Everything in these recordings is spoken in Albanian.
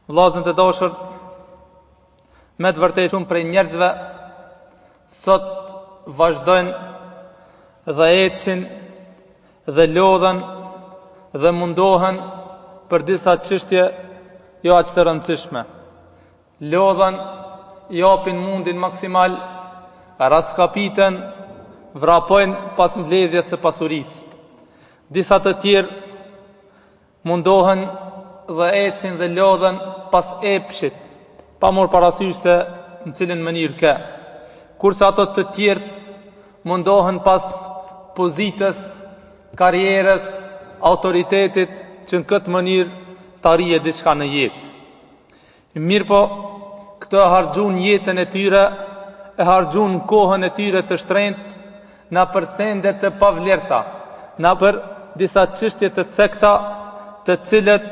Vllazën të dashur, me të vërtetë shumë prej njerëzve sot vazhdojnë dhe ecin dhe lodhen dhe mundohen për disa çështje jo aq të rëndësishme. Lodhen, japin mundin maksimal, raskapiten, vrapojnë pas mbledhjes së pasurisë. Disa të tjerë mundohen dhe ecin dhe lodhen pas epshit, pa marrë parasysh se në cilin mënyrë ka. Kurse ato të tjerë mundohen pas pozitës, karrierës, autoritetit, që në këtë mënyrë të arrije diçka në jetë. Mirë po, këto e harxhun jetën e tyre, e harxhun kohën e tyre të shtrenjtë na për sende të pavlerta, na për disa çështje të cekta, të cilët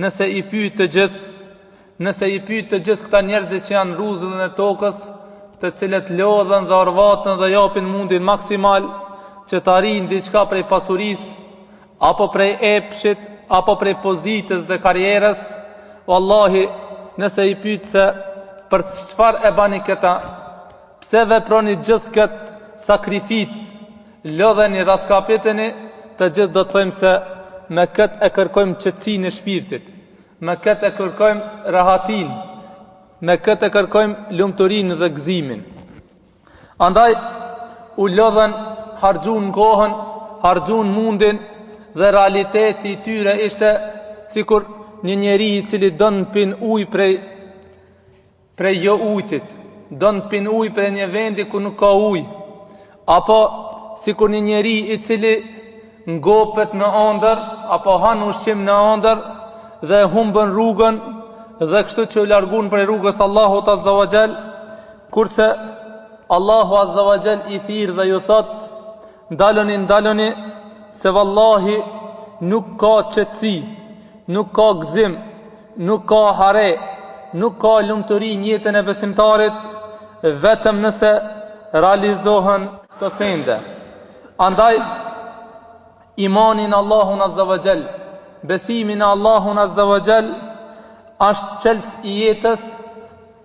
nëse i pyet të gjithë këta njerëz që janë rruzullën e tokës, të cilët lodhen dhe orvatën dhe japin mundin maksimal që të arrijnë diçka prej pasurisë, apo prej epshit, apo prej pozitës dhe karrierës, wallahi, nëse i pyet se për çfarë e bani këta, pse veproni gjithë këtë sakrificë, lodheni, raskapiteni, të gjithë do të thojmë se me këtë e kërkojmë qetësinë e shpirtit, me këtë e kërkojmë rahatin, me këtë e kërkojmë lumturinë dhe gëzimin. Andaj u lodhen, harxhun kohën, harxhun mundin, dhe realiteti i tyre ishte sikur një njeri i cili don pin ujë prej jo ujtit, don pin ujë prej një vendi ku nuk ka ujë, apo sikur një njeri i cili ngopet në ëndër apo han ushqim në ëndër dhe humbën rrugën dhe kështu që u largun prej rrugës Allahut Azza wa Jall, kurse Allahu Azza wa Jall i thirr dhe ju thot: ndaloni, se vallahi nuk ka qetësi, nuk ka gëzim, nuk ka hare, nuk ka lumturi në jetën e besimtarit vetëm nëse realizohen këto sende. Andaj imanin Allahun Azza wa Jall, besimin Allahun Azza wa Jall është çelës i jetës,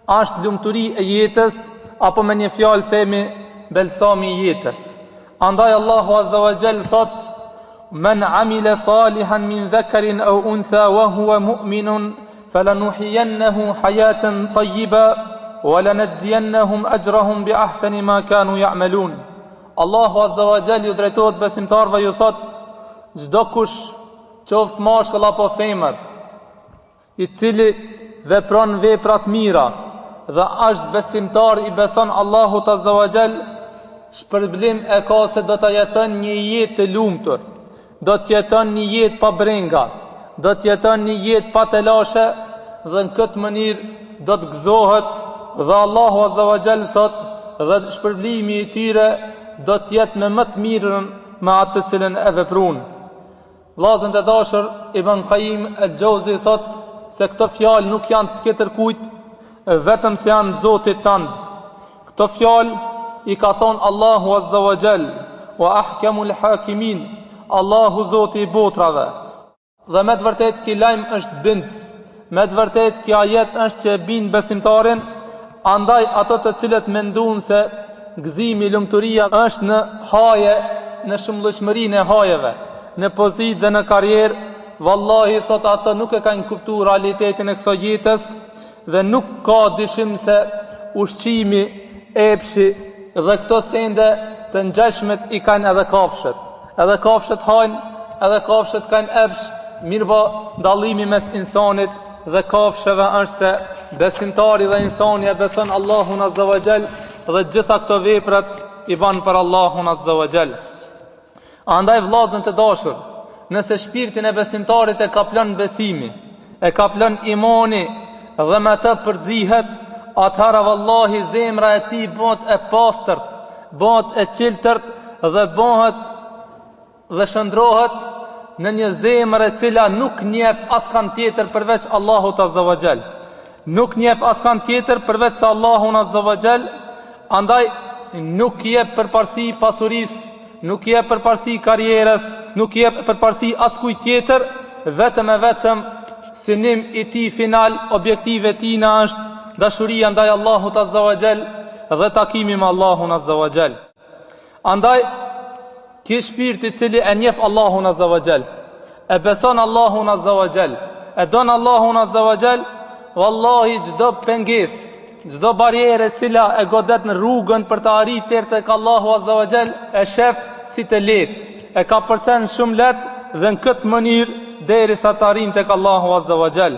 është lumturi e jetës, apo me një fjalë themi belsami i jetës. Andaj Allahu Azza wa Jall thot: men amile salihan min dhakarin au untha wa huwa mu'minun falanuhyiyannahu hayatan tayyiba wa lanajziyannahum ajrahum bi ahsani ma kanu ya'malun. Allahu Azza wa Jall ju drejtohet besimtarve, ju thot: çdo kush, qoftë mashkull apo femër, i cili vepron vepra të mira dhe është besimtar, i beson Allahut Azza wa Jall, shpërblim e ka se do të jeton një jetë të lumtur, do të jeton një jetë pa brenga, do të jeton një jetë pa telashe, dhe në këtë mënyrë do të gëzohet, dhe Allahu Azza wa Jall thot, dhe shpërblimi i tyre do të jetë me më të mirën me atë të cilën e veprun. Vllazën e dashur, Ibn Qayyim al-Jauzi thot se këto fjalë nuk janë të ketër kujt, vetëm se janë Zotit tanë. Këto fjalë i ka thonë Allahu Azza wa Jall, wa ahkamul hakimin, Allahu Zoti i botrave. Dhe me të vërtet ki lajm është bindës, me të vërtet ki ajet është që bind besimtarin. Andaj ato të cilët mendojnë se gëzimi, lumturia është në haje, në shumëllëshmërinë e hajeve, në pozitë dhe në karrierë, vallahi thot ato nuk e kanë kuptuar realitetin e kësaj jetës, dhe nuk ka dyshim se ushqimi, epshi dhe këto sende të ngjashmet i kanë edhe kafshët. Edhe kafshët hajnë, edhe kafshët kanë epsh, mirëpo dallimi mes insanit dhe kafshëve është se besimtari dhe insani e beson Allahun Azza wa Jall dhe gjitha këto veprat i banë për Allahun Azza wa Jall. Andaj vllazën të dashur, nëse shpirtin e besimtarit e kaplon besimi, e kaplon imani dhe me të përzihet, atëherë vallahi zemra e tij bëhet e pastërt, bëhet e qiltërt dhe bëhet dhe shndrohet në një zemër e cila nuk njeh askan tjetër përveç Allahut Azza wa Jall. Nuk njeh askan tjetër përveç Allahun Azza wa Jall. Andaj nuk jep përparësi pasurisë, nuk jep përparësi karrierës, nuk jep përparësi askujt tjetër, vetëm e vetëm synim i ti final, objektive tina është dashuria ndaj Allahut Azza wa Jall dhe takimi me Allahun Azza wa Jall. Andaj, ki shpirt i cili e njeh Allahun Azza wa Jall, e beson Allahun Azza wa Jall, e don Allahun Azza wa Jall, wallahi çdo pengesë, çdo barierë e cila e godet në rrugën për të arritur tek Allahu Azza wa Jall, e shef si të lehtë, e ka përcen shumë lehtë dhe në këtë mënyrë derisa të arrijë tek Allahu Azza wa Jall.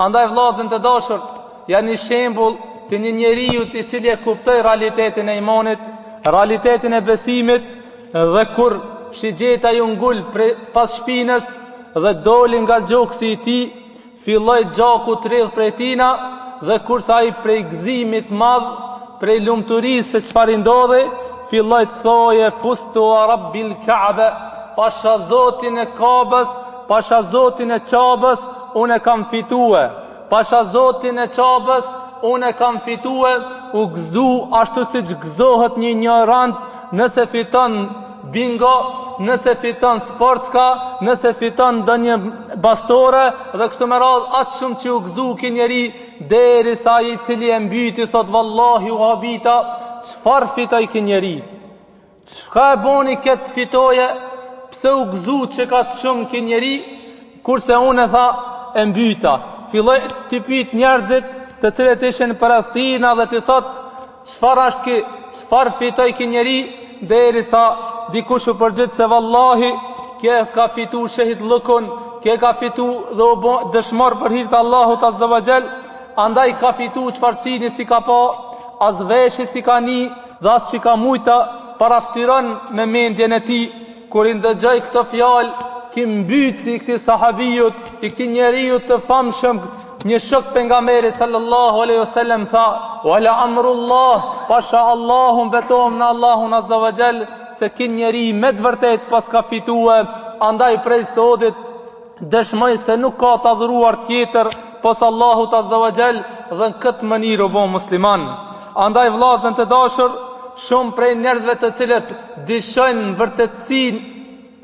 Andaj vëllezër të dashur, janë një shembull të një njeriu i cili e kuptoi realitetin e imanit, realitetin e besimit, dhe kur shigjeta ju ngul pas shpinës dhe doli nga gjoksi i tij, filloi gjaku të rrjedh prej tina, dhe kur sa i prej gëzimit madh, prej lumturisë se çfarë ndodhi, filloi të thoje fustu rabbil Ka'be, pasha Zotin e Kabës, pasha Zotin e Qabës, unë e kam fitue. Pasha Zotin e Qabës, unë e kam fitue. U gëzu ashtu si që gëzohet një ignorant nëse fiton bingo, nëse fiton sportska, nëse fiton ndonjë bastore, dhe kështu me radhë atë shumë që u gëzu ki njeri, derisa i cili e mbyti thot vallahi u habita, çfarë fitoj ki njeri? Çka e boni këtë fitoje? Pse u gëzu që ka të shumë ki njeri, kurse unë e tha e mbyta. Filloj të pyet njerëzit të cilët ishin përreth tina dhe të thot çfarë është ki, çfarë fitoj ki njeri, derisa dikush u përgjigj se vallahi kje ka fitu shehid lukun, kje ka fitu dhe u bo dëshmor për hir të Allahut Azza wa Jall, andaj ka fitu çfarësini si ka pa, as veshi si ka ni, dhe as që ka mujta paraftiron me mendjen e tij. Kur i ndëgjoj këto fjalë, ki mbyt si këti sahabijut, i këti njeriut të famshëm, një shok pejgamberit sallallahu alaihi wasallam tha: "Wala amrullah, pasha Allahun betohem në Allahun Azza wa Jall, se ki njeri me të vërtet pas ka fitue, andaj prej sotit dëshmoj se nuk ka të adhuruar tjetër pos Allahut Azza wa Jall dhe në këtë mënyrë u bo musliman." Andaj vllazën të dashur, shumë prej njerëzve të cilët dishojnë vërtetësinë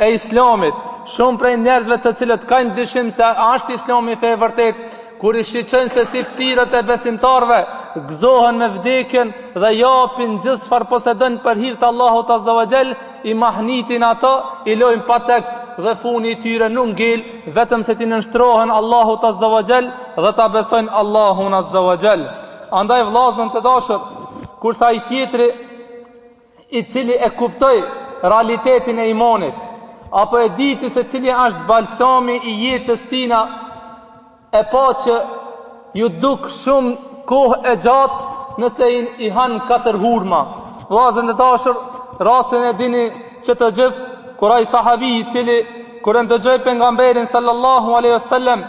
e Islamit, shumë prej njerëzve të cilët kanë dyshim se është Islami fe e vërtet, kur i shiqojnë se si ftyrët e besimtarve gëzohen me vdekjen dhe japin gjithë çfarë posedojnë për hir të Allahut Azza wa Jall, i mahnitin ato, i lojnë pa tekst dhe funi i tyre nuk ngel, vetëm se ti nënshtrohen Allahut Azza wa Jall dhe ta besojnë Allahun Azza wa Jall. Andaj vllazën të dashur, kursa i tjetri i cili e kuptoi realitetin e imanit, apo e diti se cili është balsami i jetës tina, e pa që ju duk shumë kohë e gjatë nëse i hanë 4 hurma. Vllazën e dashur, rastin e dini që të gjithë, kur ai sahabi i cili kur e ndëgjoi pejgamberin sallallahu alaihi wasallam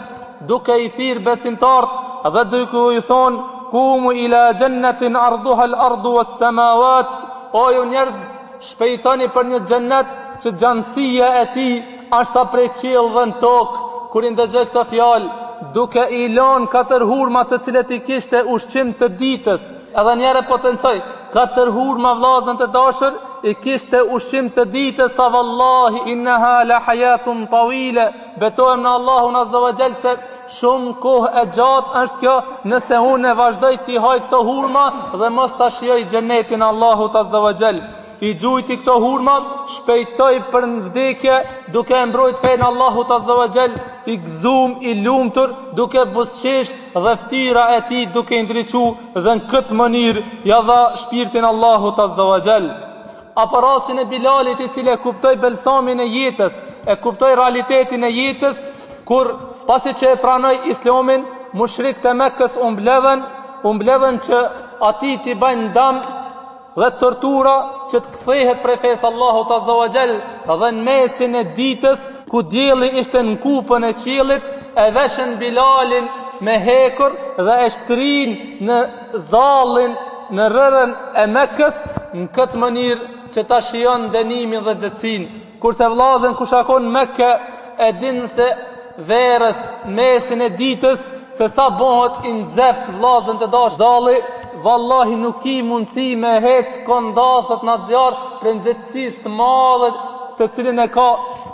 duke i thirr besimtarët dhe duke i thonë kumu ila jannatin arduha al-ardu was-samawat, o ju njerëz, shpejtoni për një xhennet që gjantësia e tij është sa prej qiell dhe në tokë. Kur i ndëgjoi këtë fjalë, duke i lënë 4 hurma të cilët i kishte ushqim të ditës, edhe njëre potencoj 4 hurma vllazën të dashur i kishte ushqim të ditës, ta vallahi innaha la hayatun tawila, betohem në Allahun Azza wa Jall se shumë kohë e gjatë është kjo nëse unë e vazhdoj t'i haj këto hurma dhe mos ta shijoj xhenetin Allahut Azza wa Jall. I gjujti këto hurma, shpejtoj për në vdekje, duke e mbrojt fejnë Allahut Azza wa Jall, i gëzum, i lumtur, duke busqesh dhe ftyra e ti duke i ndriqu, dhe në këtë mënyrë ja dha shpirtin Allahut Azza wa Jall. Apo rastin e Bilalit i cili e kuptoi belsamin e jetës, e kuptoi realitetin e jetës, kur pasi që e pranoi Islamin, mushrikët e Mekkës u mbledhen që ati t'i bajnë dam dhe tortura që të kthehet prej fesë Allahut Azza wa Jall, dhe në mesin e ditës ku dielli ishte në kupën e qiellit, e veshën Bilalin me hekur dhe e shtrin në zallin në rrërën e Mekës, në këtë mënyrë që ta shijon dënimin dhe xhetësinë. Kurse vllazën kush shakon Mekë e din se verës mesin e ditës se sa bëhet i nxeft vllazën të dash zalli, vallahi nuk i mundësi me hec kondathët në zjarë për nxehtësisë të madhe të cilin e ka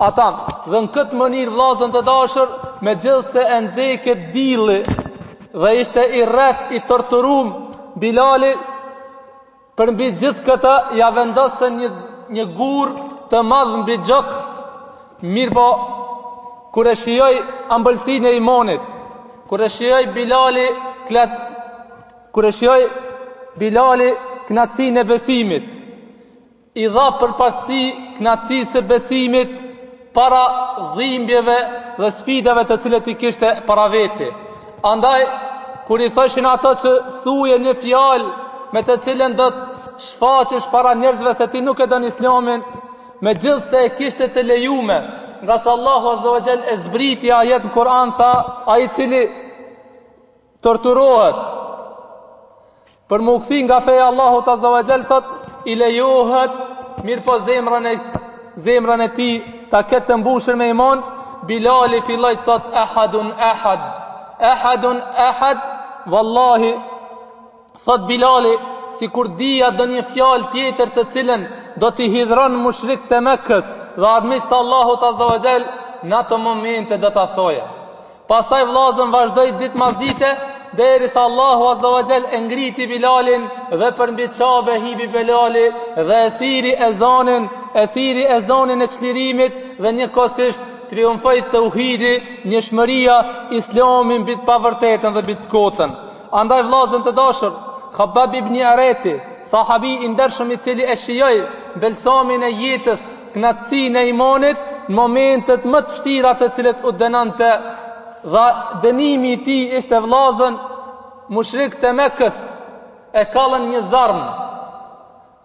ata. Dhe në këtë mënyrë vllazën të dashur, megjithse e nxekë dilli dhe ishte i rreft, i torturum, Bilali përmbi gjithë këta ja vendosën një gur të madh mbi gjoks. Mirpo kur e shijoi ambëlsinë e imanit, kur e shijoi Bilali knatësinë e besimit, i dha përparësi knatësisë së besimit para dhimbjeve dhe sfidave të cilët i kishte para veti. Andaj kur i thoshin ato që thuje një fjalë me të cilën do të shfaqesh para njerëzve se ti nuk e don Islamin, megjithse e kishte të lejume, nga se Allahu Azza wa Jall e zbriti ajet në Kur'an, tha, ai i cili torturohet për më u kthi nga feja Allahut Azza wa Jall, thot i lejohet, mirë po zemrën e tij ta ketë të mbushur me iman. Bilali filloi të thot ahadun ahad, wallahi, thot Bilali, si kur dija do një fjalë tjetër të cilën do t'i hidhron mushrik të Mekës dhe armiqtë të Allahut Azza wa Jall, në ato momente do ta thoja. Pastaj vllazën vazhdoi ditë mas dite, derisa Allahu Azza wa Jall e ngriti Bilalin dhe për mbi çabe hipi Bilali dhe e thiri ezanin e çlirimit dhe njëkohësisht triumfoi tauhidi, njëshmëria, Islami mbi të pavërtetën dhe mbi të kotën. Andaj vllazën të dashur, Khabbab ibn Areti, sahabi i ndershëm i cili e shijoi belsamin e jetës, knatësinë e imanit në momentet më të vështira të cilët u dënonte, dhe dënimi i tij ishte vllazën mushrik të Mekës e kallën një zarm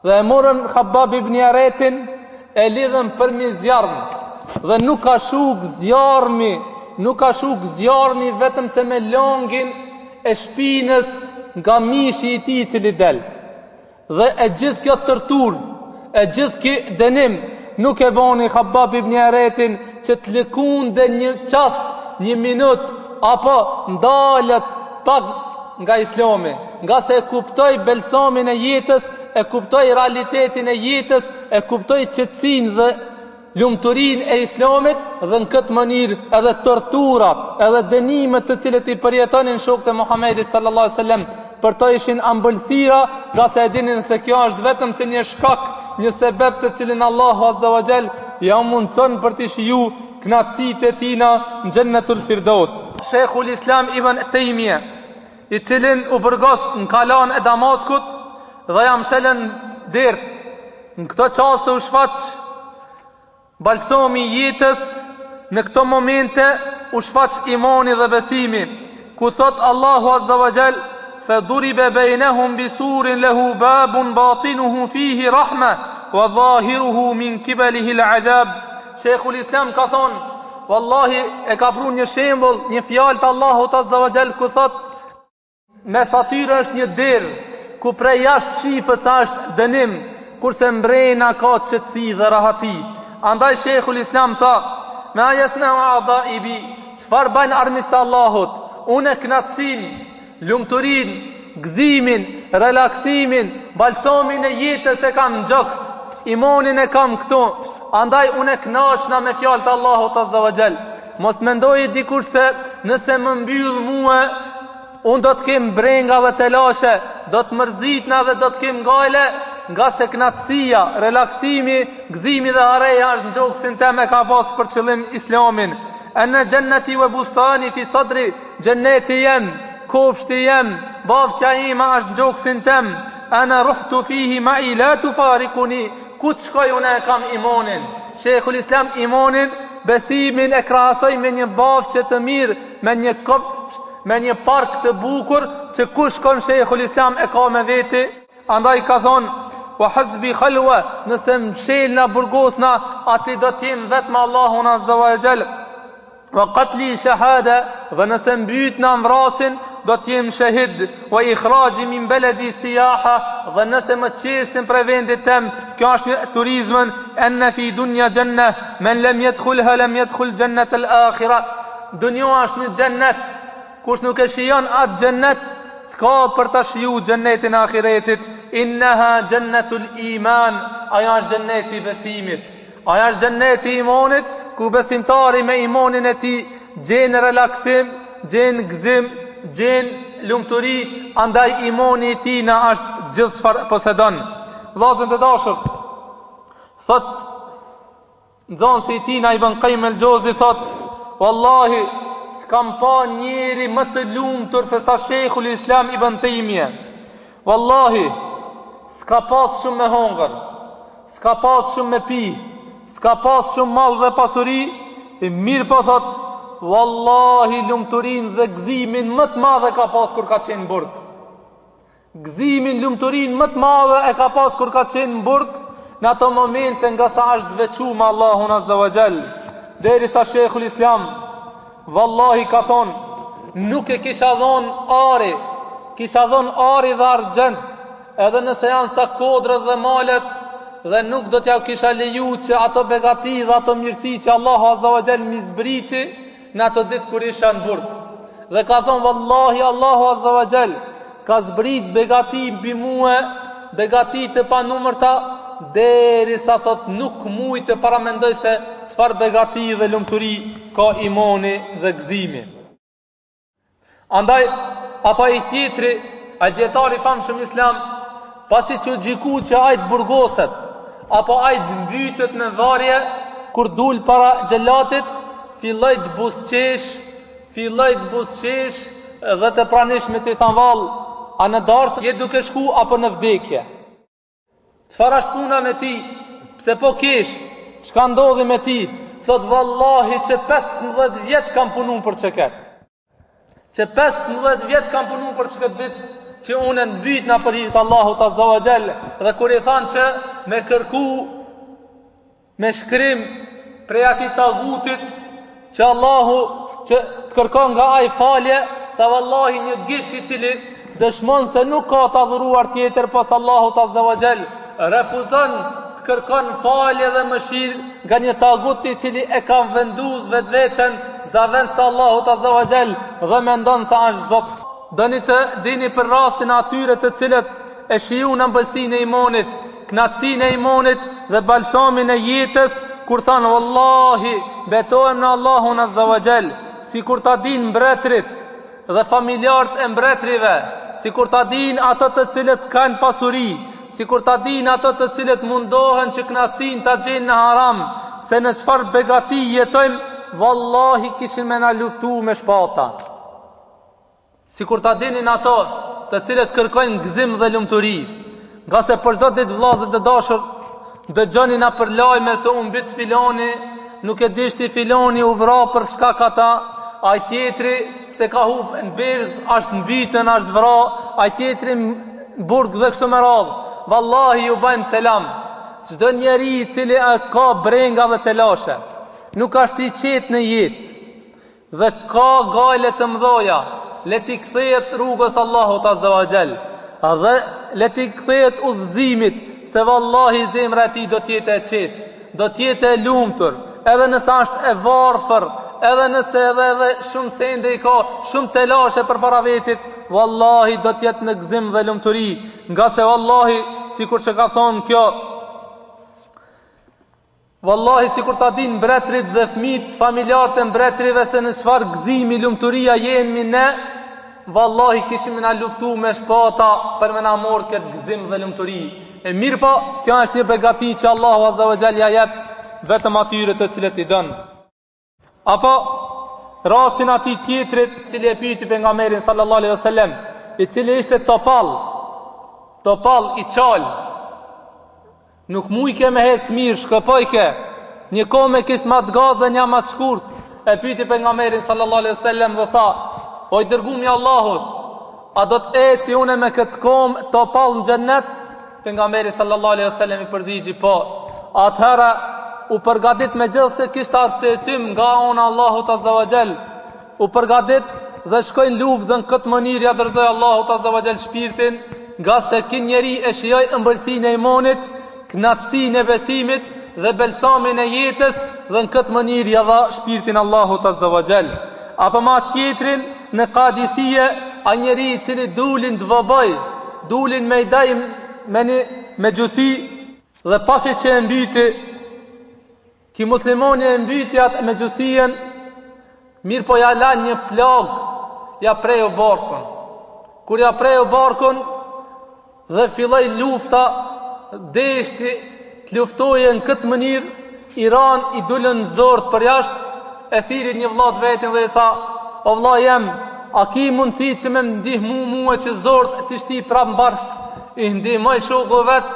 dhe e morën Khabbab ibn Aretin, e lidhën përmi zjarm dhe nuk ka shuk zjarmi vetëm se me longin e shpinës nga mishi i tij i cili del. Dhe e gjithë kjo tortur, e gjithë kjo dënim nuk e bani Khabbab ibn Aretin që të lëkunde një çast, një minut, apo ndalët pak nga Islami, nga se e kuptoj belsamin e jetës, e kuptoj realitetin e jetës, e kuptoj qetësinë dhe lumturinë e Islamit, dhe në këtë mënyrë edhe torturat, edhe dënimet të cilët i përjetonin shokët e Muhamedit sallallahu alaihi wasallam, për to ishin ambëlsira, nga se e dinin se kjo është vetëm se një shkak, një sebeb të cilin Allahu Azza wa Jall ja mundson për të shiju knatësitë e tina në Jannatul Firdaus. Sheikhul Islam Ibn Taymija, i cilin u burgos në kalan e Damaskut dhe jam shelen dert, në këto qaste u shfaq balsami jetës, në këto momente u shfaq imani dhe besimi, ku thot Allahu Azza wa Jall, فضرب بينهم بسور له باب باطنه فيه رحمة وظاهره من قبله العذاب. Sheikhul Islam ka thonë, wallahi e ka pru një shembull, një fjalë të Allahut Azza wa Jall, ku thot mes atyre është një derë, ku prej jashtë shifët sa është dënim, kurse mbrejna ka qetësi dhe rahati. Andaj Sheikhul Islam tha, ma yasna a'dha'i, çfarë bajnë armiqtë të Allahut, unë knatësin, lumturin, gëzimin, relaksimin, balsamin e jetës e kam në gjoks, imanin e kam këtu. Andaj unë e knaqna me fjalët e Allahut Azza wa Jall. Mos mendoj dikur se nëse më mbyll mua, unë do të kem brenga dhe telashe, do të mërzitna dhe do të kem gale, nga se knatësia, relaksimi, gëzimi dhe hareja është në gjoksin tem, e ka pas për qëllim Islamin. Ana jannati wa bustani fi sadri, jannati jem, kopshti jem, bafqa ima është në gjoksin tem. Ana ruhtu fihi ma'i la tufarikuni, ku të shkoj unë e kam imanin. Sheikhul Islam imanin, besimin e krahasoj me një bafqe të mirë, me një kopsht, me një park të bukur, që ku shkon Sheikhul Islam e ka me veti. Andaj ka thonë, wa hasbi khalwa, nëse më shelna burgosna, ati do t'jem vetëm Allahun Azza wa Jall. Wa qatli shahada, dhe nëse mbytna në vrasin, do t'jem shahid. Wa ikhraji min beledi siyaha, dhe nëse më qesin për vendit tem, kjo është një turizmën, enne fi dunja gjenne, men lem jedkhulha, lem jedkhul gjennet el akhira. Dunja është një gjennet, kush nuk e shijon atë gjennet, s'ka për të shiju gjennetin akhiretit. Inneha gjennetul iman, aja është gjenneti besimit. Aja është xhenneti i imanit, ku besimtari me imanin e tij gjen relaksim, gjen gëzim, gjen lumturi, andaj imani i tij na është gjithë çfarë posedon. Vllazën e dashur, thot nxënësi i tij na Ibn Qayyim el-Jauzi thot, wallahi s'kam pa njeri më të lumtur se sa Sheikhul Islam Ibn Taymija. Wallahi s'ka pas shumë me hongër, s'ka pas shumë me pi, s'ka pas shumë mall dhe pasuri, e mirë po thot, wallahi lumturin dhe gëzimin më të madhe ka pas kur ka qenë në burg. Gëzimin, lumturin më të madhe e ka pas kur ka qenë në burg, në ato momente nga sa është dvequ me Allahun Azza wa Jall. Derisa Sheikhul Islam, wallahi ka thonë, nuk e kisha dhon ari, kisha dhon ari dhe argjend, edhe nëse janë sa kodrët dhe malet, dhe nuk do t'ja kisha leju që ato begati dhe ato mirësi që Allahu Azza wa Jall mi zbriti në ato ditë kur isha në burg. Dhe ka thonë, wallahi Allahu Azza wa Jall ka zbrit begati mbi mua, begati të panumërta, derisa thot nuk mujt të paramendoj se çfarë begati dhe lumturi ka imani dhe gëzimi. Andaj, apa i tjetri, a djetari famshëm Islam, pasi që gjiku që ajt burgoset, apo ajt mbytet në varje, kur dul para xhelatit, filloj të busqesh, dhe të pranishmit i than vall, a në darsë je duke shku apo në vdekje? Çfarë është puna me ti? Pse po kesh? Çka ndodhi me ti? Thot vallahi që 15 vjet kam punu për çeket. Që 15 vjet kam punu për çeket ditë që unë mbyt në për hir të Allahut Azza wa Jall, dhe kur i than që me kërku me shkrim prej atij tagutit që Allahu që të kërkon nga ai falje, tha vallahi një gisht i cili dëshmon se nuk ka të adhuruar tjetër pas Allahut Azza wa Jall, refuzon të kërkon falje dhe mëshirë nga një tagut i cili e ka vendus vetveten zavendës të Allahut Azza wa Jall dhe mendon se është Zot. Doni të dini për rastin atyre të cilët e shijun ëmbëlsinë e imanit, knatësinë e imanit dhe balsamin e jetës, kur thanë wallahi betohem në Allahun Azza wa Jall, si kur ta din mbretrit dhe familjarët e mbretrive, si kur ta din ato të cilët kanë pasuri, si kur ta din ato të cilët mundohen që knatësin ta gjenë në haram, se në qfar begati jetojmë, wallahi kishin me na luftu me shpata. Si kur ta dinin ato të cilët kërkojnë gëzim dhe lumturi, nga se për çdo ditë vllazët e dashur, dëgjoni na për lajme se u mbyt filoni, nuk e dishti filoni u vra për shkak ata, ai tjetri pse ka hub në berz, është mbytën, është vra, ai tjetri në burg dhe kështu me radhë. Wallahi ju bëjmë selam. Çdo njeri i cili ka brenga dhe telashe, nuk është i qetë në jetë dhe ka gale të mdhoja, le t'i kthehet rrugës Allahut Azza wa Jall, dhe le t'i kthehet udhëzimit, se wallahi zemra e tij do të jetë e qetë, do të jetë e lumtur, edhe nëse është e varfër, edhe nëse edhe shumë sende i ka, shumë telashe për para vetit, wallahi do të jetë në gëzim dhe lumturi, nga se wallahi sikur që ka thonë kjo, wallahi sikur ta din mbretrit dhe fëmijët familjarët e mbretrive se në çfarë gëzimi lumturia jemi ne, wallahi kishim na luftu me shpata për me na marrë këtë gëzim dhe lumturi. E mirë po, kjo është një begati që Allahu Azza wa Jall ja jep vetëm atyre të cilët i don. Apo rastin atij tjetrit, i cili e pyeti pejgamberin sallallahu alaihi wasallam, i cili ishte topall i qal, nuk mujke me hec mirë, shkëpojke, një kohë me kishtë ma të gadh dhe një ma të shkurt, e pyeti pejgamberin sallallahu alaihi wasallam dhe tha, o i dërgumi Allahut, a do të eci une me këtë kohë topall në xhennet? Pejgamberi sallallahu alaihi wasallam i përgjigji po. Atëherë u përgatit me gjithë se kishtë arsetim nga ona Allahut Azza wa Jall, u përgatit dhe shkojnë luftë dhe në këtë mënyrë ja dërzoi Allahut Azza wa Jall shpirtin, nga se kin njeri e shijoj ëmbëlsinë e imanit, knatësinë e besimit dhe belsamin e jetës, dhe në këtë mënyrë ja dha shpirtin Allahut Azza wa Jall. Apo ma tjetrin në Qadisije, a njeri i cili dulin të vëbaj, dulin me idaj me gjusi, dhe pasi që e mbyti Ki muslimoni e mbytjat me gjusien, mirë po ja la një plag, ja preju barkun. Kur ja preju barkun dhe filloj lufta, deshti të luftoje në këtë mënyrë, Iran i dullën zort për jashtë, e thirit një vllat vetin dhe i tha: o vlla jem, a ki mundësi që me ndihmu mua që zort të shti prap mbark? I ndihmoj shoku vet,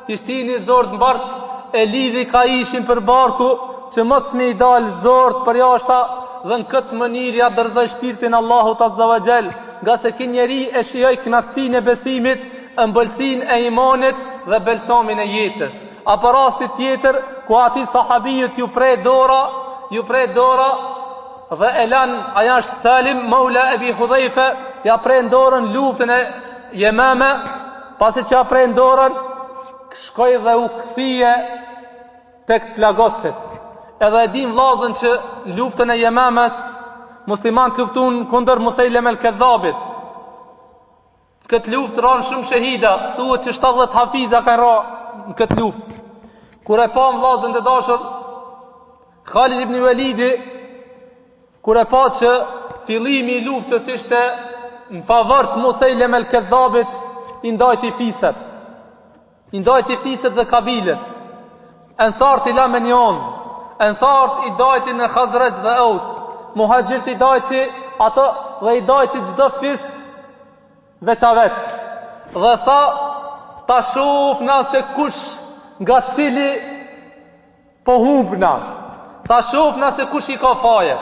i shti një zort mbark, e lidhi ka ishin për barku që mos me i dal zort për jashta, dhe në këtë mënyrë ja dërzoj shpirtin Allahut Azza wa Jall, nga se ky njeri e shijoj knatësinë e besimit, ëmbëlsinë e imanit dhe belsamin e jetës. Apo rasti tjetër ku ati sahabijët ju prej dora dhe e lan, aja është Salim Maula Ebi Hudhejfe, ja prej dorën luftën e Jemame, pasi që ja prej dorën, shkoj dhe u këthije tek plagostit. Edhe e dim vllazën që luftën e Jemames muslimanët luftun kundër Musejlem el Kedhabit. Këtë luftë ranë shumë shahida, thuhet që 70 hafiza kanë ra në këtë luftë. Kur e pa vllazën të dashur, Khalid ibn Walidi, kur e pa që fillimi i luftës ishte në favor të Musejlem el Kedhabit, i ndajti fiset dhe kabilet. Ensart i la me njonë, Ensart i dajti në Khazraj dhe Aus, Muhaxhirt i dajti ato dhe i dajti çdo fis veçaveç. Dhe tha: ta shohna se kush nga cili po humbna. Ta shohna se kush i ka faje.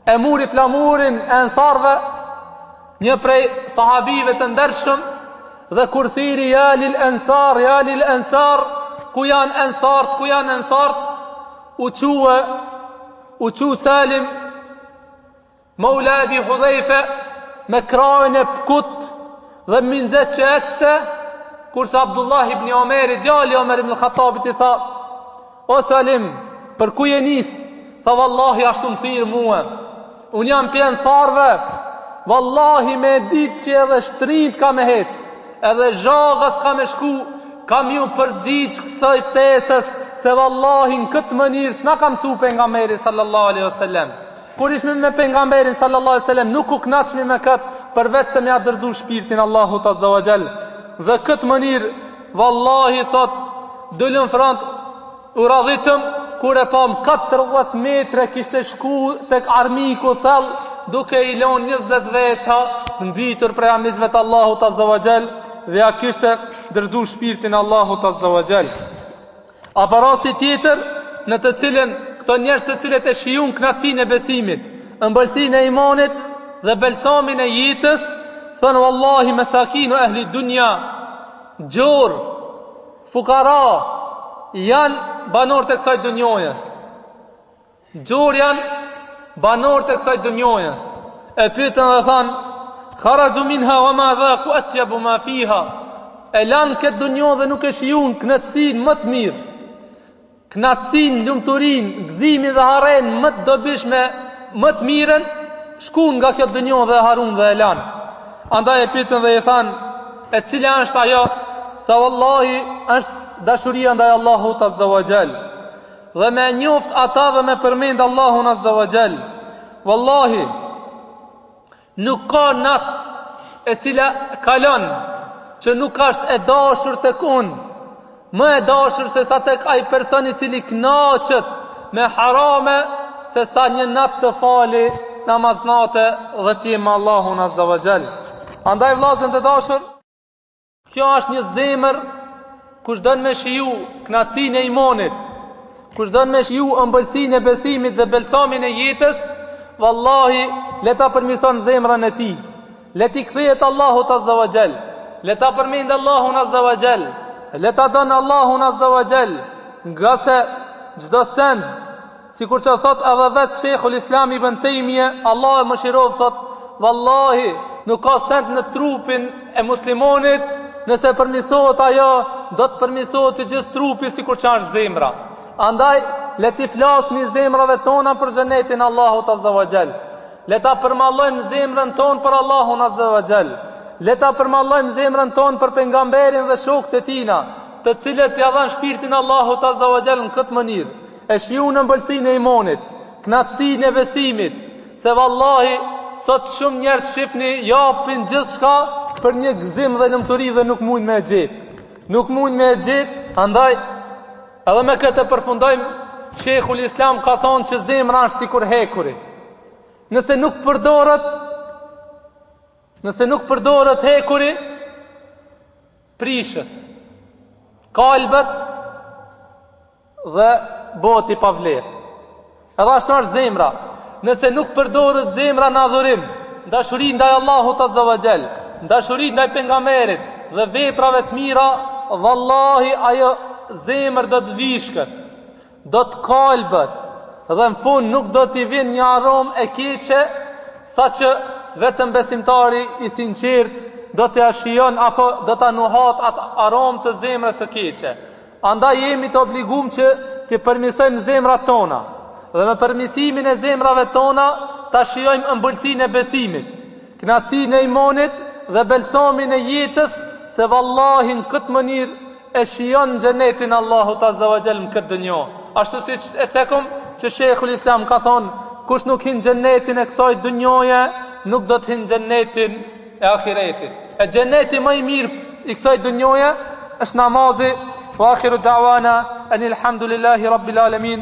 E muri flamurin e Ensarve, një prej sahabive të ndershëm, dhe kur thiri ja lil Ensar, ku janë Ensart, u qu Salim Maula Ebi Hudhejfe me krajën e pkut dhe minzet që ekste, kurse Abdullah ibn Omeri, djali Omer ibn Khattabit, i tha: o Salim, për ku je nis? Tha: vallahi ashtu më thirë mua, unë jam për Ensarve, vallahi me dit që edhe shtrit ka me hec, edhe zhagës ka me shku, kam ju përgjigj kësaj ftesës, se vallahi në këtë mënyrë s'na kam mësu pejgamberi sallallahu alaihi wasallam. Kur ishme me pejgamberin sallallahu alaihi wasallam, nuk u kënaqshmi me këtë, përveç se më ia dërzu shpirtin Allahut Azza wa Jall. Dhe këtë mënyrë, vallahi thot, dolën front u radhitëm, kur e pam 14 metre kishte shku tek armiku thell, duke i lënë 20 veta mbitur prej armiqve të Allahut Azza wa Jall, dhe ja kishte dërzu shpirtin Allahut Azza wa Jall. Apo rasti tjetër në të cilën këto njerëz të cilët e shijun knatësinë e besimit, ëmbëlsinë e imanit dhe belsamin e jetës, thënë: wallahi masakinu ahli dunya, gjor, fukara janë banor të kësaj dunjojës. Gjor janë banor të kësaj dunjojës. E pyetën dhe thanë: kharaju minha wa ma dhaqu atyabu ma fiha. E lanë këtë dunjojë dhe nuk e shijun knatësinë më të mirë, knatësinë, lumturinë, gëzimin dhe harren më të dobishme, më të mirën, shkun nga kjo dunjë dhe harun dhe e lan. Andaj e pyetën dhe i than: e cila është ajo? Tha: wallahi është dashuria ndaj Allahut Azza wa Jall, dhe me njoft ata dhe me përmend Allahun Azza wa Jall. Wallahi nuk ka natë e cila kalon që nuk është e dashur tek unë, më e dashur se sa tek ai person i cili kënaqet me harame, se sa një natë të fali namaznate dhe ti me Allahun Azza wa Jall. Andaj vllazën të dashur, kjo është një zemër, kush don me shiju knatësinë e imanit, kush don me shiju ëmbëlsinë e besimit dhe belsamin e jetës, vallahi le ta përmirëson zemrën e tij, le ti kthehet Allahut Azza wa Jall, le ta përmend Allahun Azza wa Jall, le ta don Allahun Azza wa Jall, nga se çdo send, sikur që thot edhe vetë Sheikhul Islam Ibn Taymije, Allah e mëshirov, thot: vallahi nuk ka send në trupin e muslimonit, nëse përmirësohet ajo, do të përmirësohet i gjithë trupi sikur që është zemra. Andaj le ti flasmi zemrave tona për xhenetin Allahut Azza wa Jall. Le ta përmallojmë zemrën tonë për Allahun Azza wa Jall. Le ta përmallojmë zemrën tonë për pejgamberin dhe shokët e tina, të cilët ja dhanë shpirtin Allahut Azza wa Jall në këtë mënyrë. e shijon ëmbëlsinë e imanit, knatësinë e besimit, se vallahi sot shumë njerëz shifni japin gjithçka për një gëzim dhe lumturi dhe nuk mund me e gjetë. Nuk mund me e gjetë, andaj edhe me këtë përfundojmë. Sheikhul Islam ka thonë që zemra është sikur hekuri. Nëse nuk përdoret hekuri, prishet, kalbet dhe bëhet i pavlerë. Edhe ashtu është zemra. Nëse nuk përdoret zemra në adhurim, dashuri ndaj Allahut Azza wa Jall, dashuri ndaj pejgamberit dhe veprave të mira, vallahi ajo zemër do të vishkët, do të kalbet, dhe në fund nuk do t'i vjen një aromë e keqe, sa që vetëm besimtari i sinqert do t'i shijon apo do t'a nuhat atë aromë të zemrës së keqe. Andaj jemi të obliguar që t'i përmirësojmë zemrat tona, dhe me përmirësimin e zemrave tona ta shijojmë ëmbëlsinë e besimit, kënaqësinë e imanit dhe belsamin e jetës, se vallahi në këtë mënyrë e shijon xhenetin Allahut Azza wa Jall në këtë dunjë. Ashtu siç e thekom që Sheikhul Islam ka thonë, kush nuk hin xhenetin e kësaj dunjoje, nuk do të hin xhenetin e ahiretit. E xheneti më i mirë i kësaj dunjoje është namazi. Wa akhiru da'wana anil hamdulillahi rabbil alamin.